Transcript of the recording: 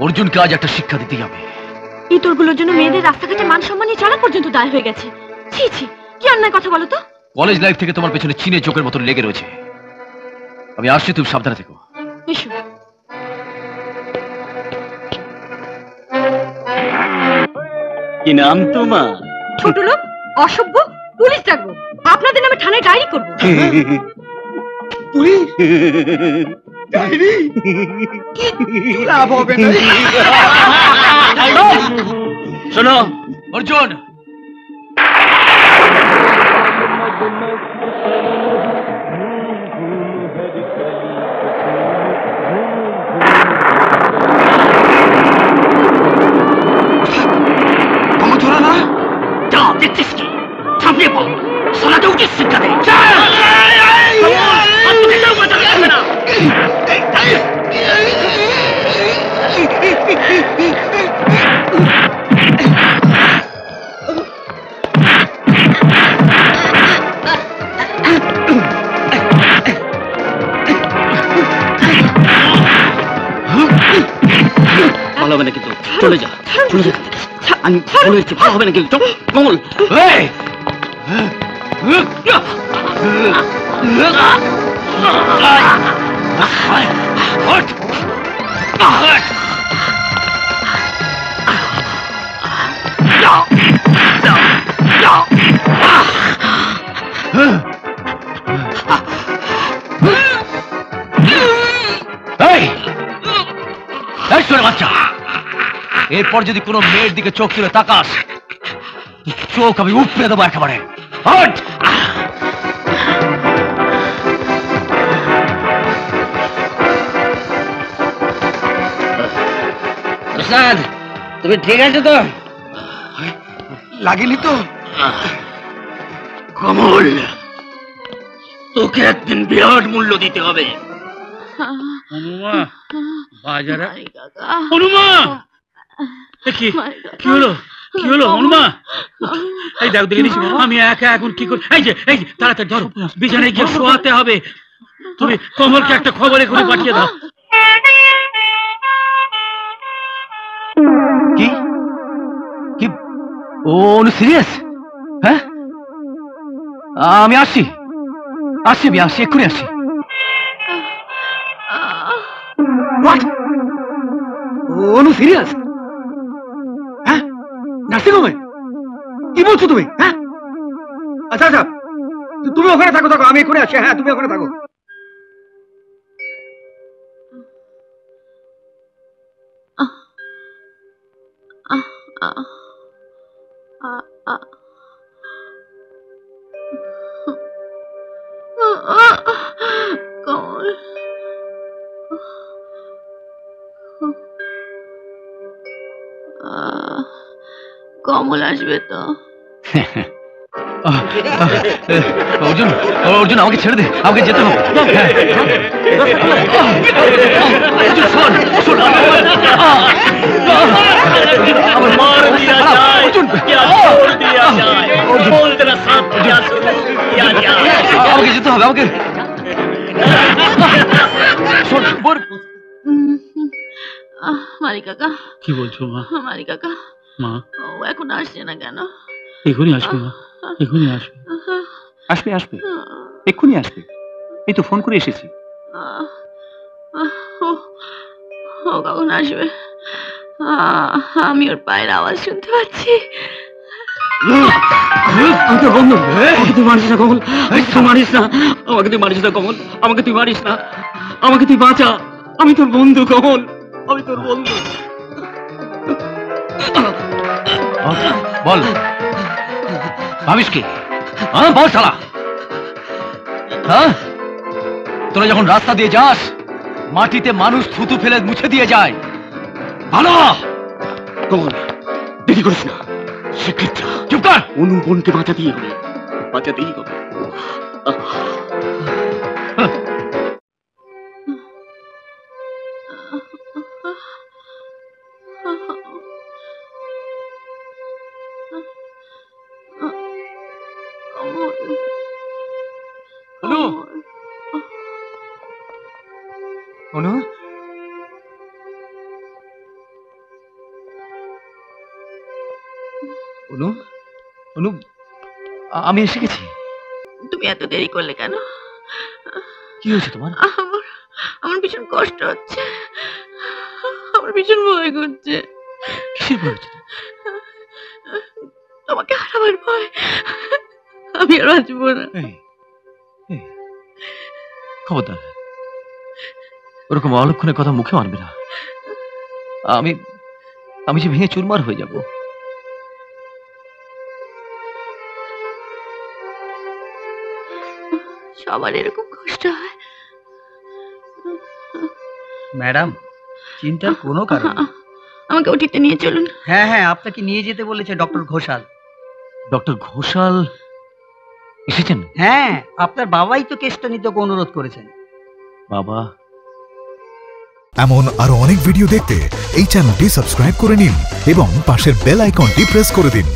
অর্জুনকে আজ একটা শিক্ষা দিতেই হবে। ইতরগুলোর জন্য মেয়েদের রাস্তাঘাটে মান সম্মান নিয়ে চলা পর্যন্ত দায় হয়ে গেছে। ছি ছি, কি অন্যায় কথা বলো তো। কলেজ লাইফ থেকে তোমার পেছনে চিনে চোখের মতো লেগে রয়েছে। আমি আসছি, তুমি সাবধানে থেকো। এসো। কি নাম তোমার? ছোট লোক, অসভ্য, পুলিশ ডাকবো। আপনাদের নামে থানায় ডায়েরি করবো। Police diary? কি লাভ হবে না? শোনো অর্জুন, দেখছিস কি? ছাপিয়ে পড়, সালাতে উচিত শিক্ষা দে। ভালো হবে না কিন্তু, চলে যা, চলে যা। আমি বলে দিচ্ছি, ভালো হবে না কিন্তু। কমল, বাচ্চা, এরপর যদি কোনো মেয়ের দিকে চোখ তুলে তাকাস, চোখ আমি উপড়ে দেবো একেবারে। প্রসাদ, তুমি ঠিক আছে তো? লাগেনি তো? কমল, তোকে একদিন বিরাট মূল্য দিতে হবে। অনুমা, বাজারে অনুমা, কি হলো? কি হলো অনুমা? এই দেখ, দেখে নিস আমি একা এখন কি করি। এই যে তাড়াতাড়ি ধরো, বিছানায় গিয়ে শোয়াতে হবে। তুমি কমলকে একটা খবর এখনই পাঠিয়ে দাও। কি কি অনু সিরিয়াস? হ্যাঁ, আমি আসছি, আমি আসছি, এক্ষুনি আসছি। অনু সিরিয়াস? হ্যাঁ, নার্সিং হোমে? কি বলছো তুমি? হ্যাঁ, আচ্ছা আচ্ছা, তুমি ওখানে থাকো, আমি এক্ষুনি আসছি। হ্যাঁ, তুমি ওখানে থাকো। কমল, কমল আসবে তো? অর্জুন, অর্জুন, আমাকে ছেড়ে দে, আমাকে যেতে হবে। আমাকে যেতে হবে, আমাকে। মারি কাকা। কি বলছো মা? মারি কাকা, মা ও এখন আসছে না কেন? এখনই আসবে মা, এখনই আসবে। আসবে আসবে, এক্ষুনি আসবে। এই তো ফোন করে এসেছি। ও কখন আসবে? আমি ওর পায়ের আওয়াজ শুনতে পাচ্ছি। আমি তো বন্ধু, আমাকে তুই মারিস না কমল, তুই মারিস না, আমাকে তুই মারিস না কমল, আমাকে তুই মারিস না, আমাকে তুই বাঁচা। আমি তোর বন্ধু কমল, আমি তোর বন্ধু। বল, ভাবিস কি? হ্যাঁ বল শালা। হ্যাঁ, তোরা যখন রাস্তা দিয়ে যাস, মাটিতে মানুষ থুতু ফেলে মুছে দিয়ে যায়। ভালো কমল, দেরি করিস না, শিক্ষিত। চুপ কর। অনু বোনকে বাঁচাতেই হবে, বাঁচাতেই হবে। অনু, অনু, অনু, অনু, আমি এসে গেছি। তুমি এত দেরি করলে কেন? কি হয়েছে তোমার? আমার ভীষণ কষ্ট হচ্ছে, আমার ভীষণ ভয় করছে। কিসের ভয় হচ্ছে? তোমাকে হারাবার ভয়। আমি আর বাঁচবো না। খবরদার, ওরকম অলক্ষণের কথা মুখে আনবে না। আমি যে ভেঙে চুরমার হয়ে যাব। সবার এরকম কষ্ট হয়। ম্যাডাম, চিন্তার কোনো কারণ নেই। আমাকে ওটিতে নিয়ে চলুন। হ্যাঁ হ্যাঁ, আপনাকে নিয়ে যেতে বলেছে ডক্টর ঘোষাল। ডক্টর ঘোষাল এসেছেন? হ্যাঁ, আপনার বাবাই তো কেসটা নিতে ওকে অনুরোধ করেছেন। বাবা? এমন আরো অনেক ভিডিও দেখতে এই চ্যানেলটি সাবস্ক্রাইব করে নিন এবং পাশের বেল আইকনটি প্রেস করে দিন।